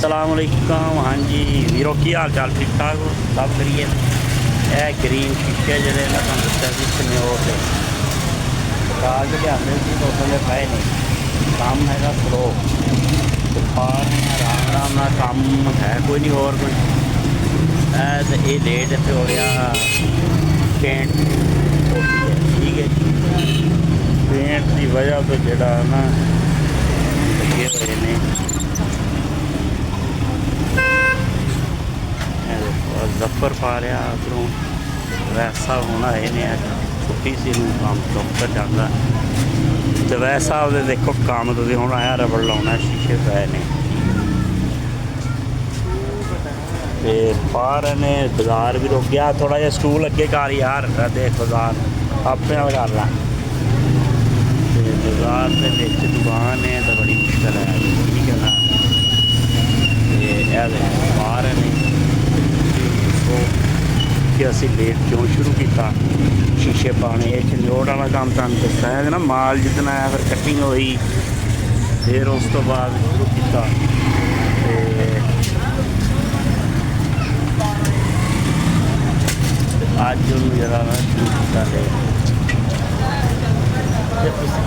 अस्सलाम वालेकुम। हाँ जी वीरो की हाल चाल ठीक ठाक हो सब करिए। यह ग्रीन शीशे जोड़े मैं तुम दसा कि स्नोर से काज लिया तो उसमें पे नहीं काम है स्लो बुखार आराम आराम ना काम है कोई नहीं और कोई तो ये लेट इतने हो रहा पेंट ठीक है। पेंट की वजह तो जोड़ा ना लगे हुए ने जफर पा रहा उधरों वैसा होना है छुट्टी से काम चौकर जाता तो वैसा वो देखो काम तो हूँ आया रबड़ लाना शीशे पे ने बाहर ने बाजार भी रुक गया थोड़ा जहा स्टूल अगे कर यार देख बाजार अपने कर ला बाजार के दुकान है तो बड़ी मुश्किल है ठीक है ना। बाहर ने कि असी लेट क्यों शुरू किया शीशे पाने ये चंजोड़ वाला काम तुम दसा है ना माल जितना आया फिर कटिंग हुई फिर उस तो बाद शुरू किया अज जरा शुरू किया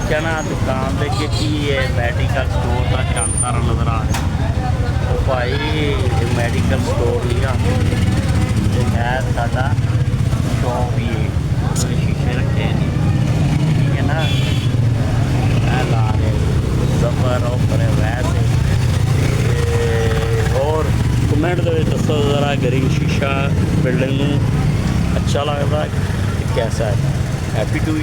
कहना दुकान के की है मैडिकल स्टोर का शानदार नज़र आ रहा वो भाई मैडिकल स्टोर नहीं आ है सादा शॉप ही शीशे रखे ठीक है ना ला रहे सफर ऑफर है वैसे और कमेंट दसो ज़रा ग्रीन शीशा बिल्डिंग अच्छा लगता कैसा है हैप्पी टू